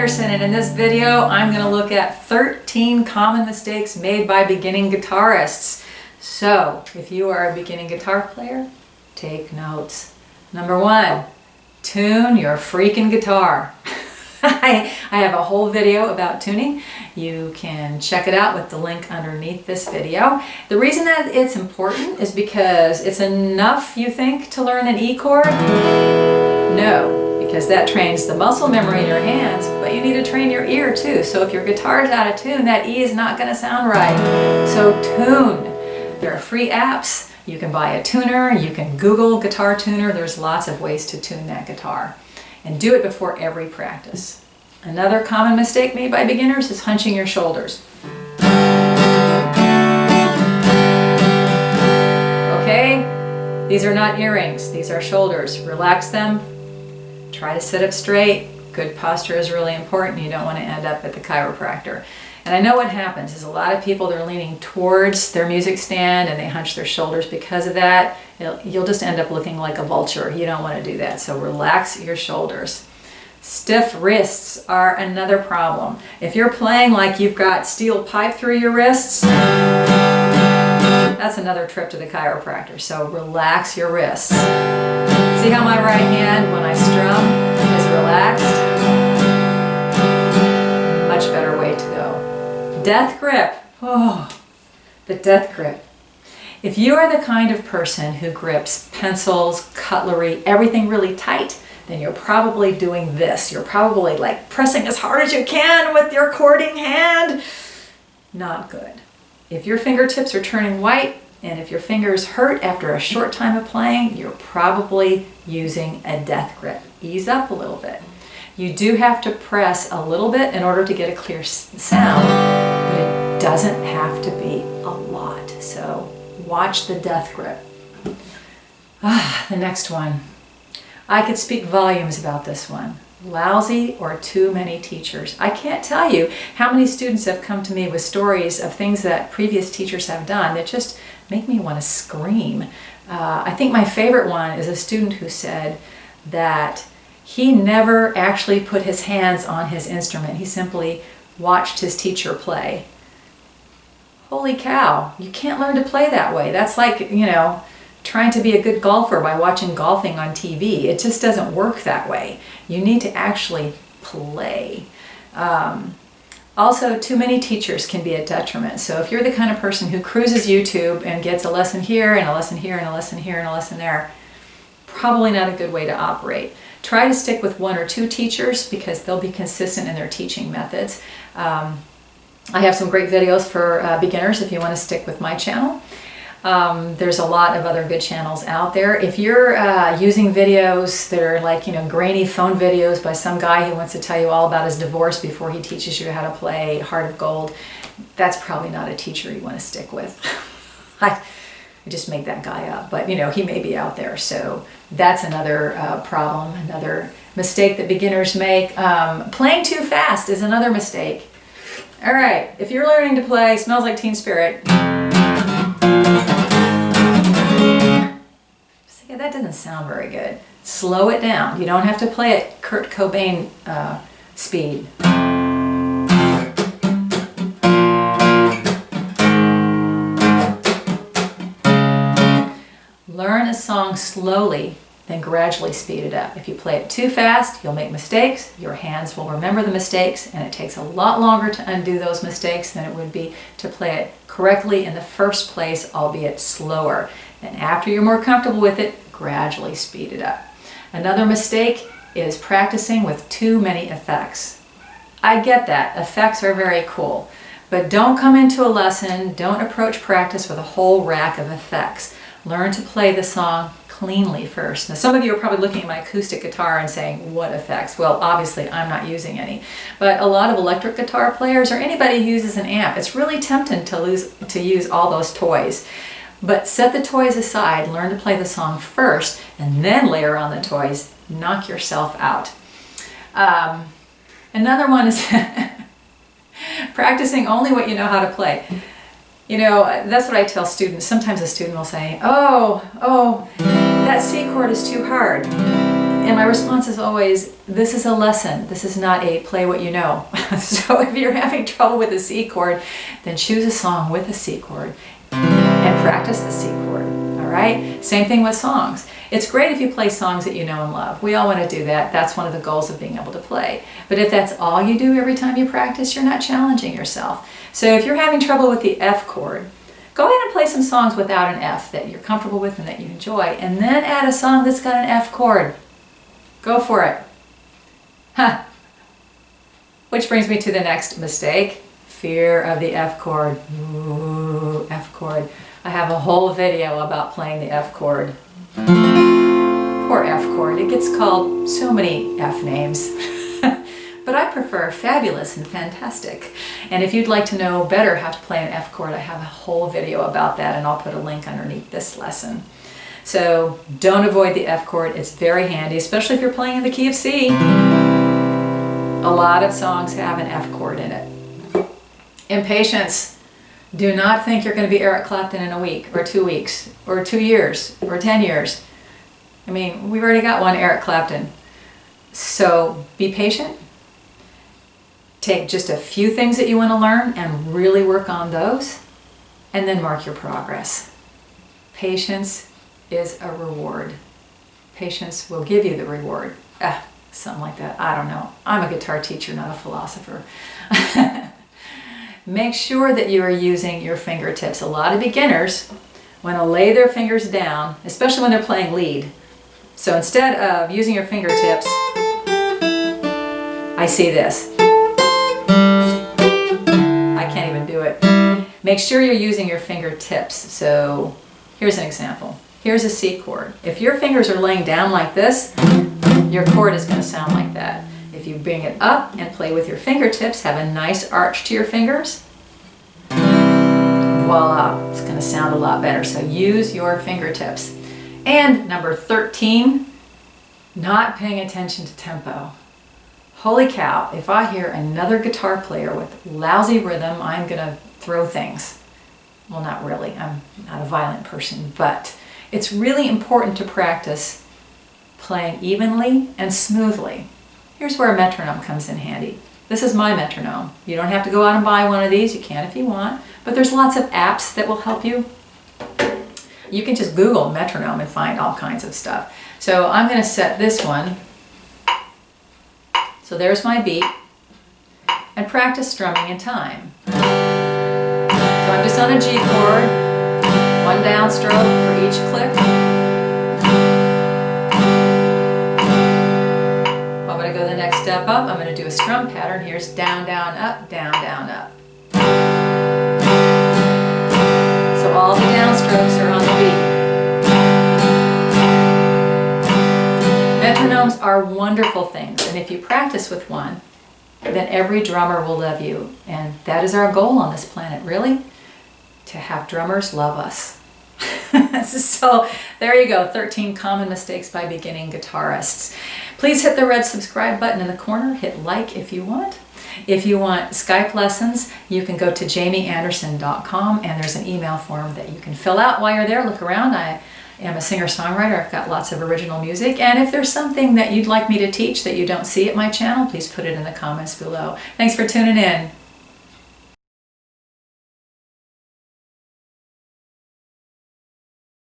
Pearson, and in this video I'm going to look at 13 common mistakes made by beginning guitarists. So if you are a beginning guitar player, take notes. Number 1, tune your freaking guitar. I have a whole video about tuning. You can check it out with the link underneath this video. The reason that it's important is because it's enough, you think, to learn an E chord? No, because that trains the muscle memory in your hands, but you need to train your ear too. So if your guitar is out of tune, that E is not going to sound right. So tune. There are free apps. You can buy a tuner. You can Google guitar tuner. There's lots of ways to tune that guitar. And do it before every practice. Another common mistake made by beginners is hunching your shoulders. Okay, these are not earrings, these are shoulders. Relax them, try to sit up straight. Good posture is really important. You don't want to end up at the chiropractor. And I know what happens is a lot of people, they're leaning towards their music stand and they hunch their shoulders because of that. You'll just end up looking like a vulture. You don't want to do that. So relax your shoulders. Stiff wrists are another problem. If you're playing like you've got steel pipe through your wrists, that's another trip to the chiropractor. So relax your wrists. See how my right hand, when I strum, is relaxed? Much better way to go. Death grip. Oh, the death grip. If you are the kind of person who grips pencils, cutlery, everything really tight, then you're probably doing this. You're probably like pressing as hard as you can with your cording hand. Not good. If your fingertips are turning white and if your fingers hurt after a short time of playing, you're probably using a death grip. Ease up a little bit. You do have to press a little bit in order to get a clear sound, but it doesn't have to be a lot. So watch the death grip. The next one. I could speak volumes about this one. Lousy or too many teachers. I can't tell you how many students have come to me with stories of things that previous teachers have done that just make me want to scream. I think my favorite one is a student who said that he never actually put his hands on his instrument. He simply watched his teacher play. Holy cow, you can't learn to play that way. That's like, trying to be a good golfer by watching golfing on TV. It just doesn't work that way. You need to actually play. Also, too many teachers can be a detriment. So if you're the kind of person who cruises YouTube and gets a lesson here and a lesson here and a lesson here and a lesson there, probably not a good way to operate. Try to stick with 1 or 2 teachers because they'll be consistent in their teaching methods. I have some great videos for beginners if you want to stick with my channel. There's a lot of other good channels out there. If you're using videos that are like, grainy phone videos by some guy who wants to tell you all about his divorce before he teaches you how to play Heart of Gold, that's probably not a teacher you want to stick with. I just made that guy up, but he may be out there. So that's another problem, another mistake that beginners make. Playing too fast is another mistake. All right, if you're learning to play Smells Like Teen Spirit, yeah, that doesn't sound very good. Slow it down. You don't have to play at Kurt Cobain speed. Learn a song slowly, then gradually speed it up. If you play it too fast, you'll make mistakes. Your hands will remember the mistakes, and it takes a lot longer to undo those mistakes than it would be to play it correctly in the first place, albeit slower. And after you're more comfortable with it, gradually speed it up. Another mistake is practicing with too many effects. I get that. Effects are very cool. But don't come into a lesson, don't approach practice with a whole rack of effects. Learn to play the song cleanly first. Now, some of you are probably looking at my acoustic guitar and saying, what effects? Well, obviously, I'm not using any. But a lot of electric guitar players or anybody who uses an amp, it's really tempting to use all those toys. But set the toys aside, learn to play the song first, and then layer on the toys. Knock yourself out. Another one is practicing only what you know how to play. That's what I tell students. Sometimes a student will say, oh, that C chord is too hard. And my response is always, this is a lesson. This is not a play what you know. So if you're having trouble with the C chord, then choose a song with a C chord and practice the C chord. All right? Same thing with songs. It's great if you play songs that you know and love. We all want to do that. That's one of the goals of being able to play. But if that's all you do every time you practice, you're not challenging yourself. So if you're having trouble with the F chord, go ahead and play some songs without an F that you're comfortable with and that you enjoy, and then add a song that's got an F chord. Go for it. Huh. Which brings me to the next mistake, fear of the F chord. Ooh, F chord. I have a whole video about playing the F chord. Poor F chord. It gets called so many F names. But I prefer fabulous and fantastic. And if you'd like to know better how to play an F chord, I have a whole video about that, and I'll put a link underneath this lesson. So don't avoid the F chord. It's very handy, especially if you're playing in the key of C. A lot of songs have an F chord in it. Impatience. Do not think you're going to be Eric Clapton in a week or 2 weeks or 2 years or 10 years. I mean, we've already got one Eric Clapton. So be patient. Take just a few things that you want to learn and really work on those, and then mark your progress. Patience is a reward. Patience will give you the reward. Something like that. I don't know. I'm a guitar teacher, not a philosopher. Make sure that you are using your fingertips. A lot of beginners want to lay their fingers down, especially when they're playing lead. So instead of using your fingertips, I see this. I can't even do it. Make sure you're using your fingertips. So here's an example. Here's a C chord. If your fingers are laying down like this, your chord is going to sound like that. If you bring it up and play with your fingertips, have a nice arch to your fingers, voila, it's going to sound a lot better. So use your fingertips. And number 13, not paying attention to tempo. Holy cow, if I hear another guitar player with lousy rhythm, I'm going to throw things. Well, not really. I'm not a violent person, but it's really important to practice playing evenly and smoothly. Here's where a metronome comes in handy. This is my metronome. You don't have to go out and buy one of these. You can if you want, but there's lots of apps that will help you. You can just Google metronome and find all kinds of stuff. So I'm going to set this one. So there's my beat, and practice strumming in time. So I'm just on a G chord, one downstroke for each click. I'm going to go the next step up. I'm going to do a strum pattern. Here's down, down, up, down, down, up. So all the downstrokes are on the beat. Metronomes are wonderful things, and if you practice with one, then every drummer will love you. And that is our goal on this planet, really, to have drummers love us. So there you go, 13 common mistakes by beginning guitarists. Please hit the red subscribe button in the corner. Hit like if you want. If you want Skype lessons, you can go to jamieanderson.com, and there's an email form that you can fill out while you're there. Look around. I am a singer-songwriter. I've got lots of original music. And if there's something that you'd like me to teach that you don't see at my channel, please put it in the comments below. Thanks for tuning in.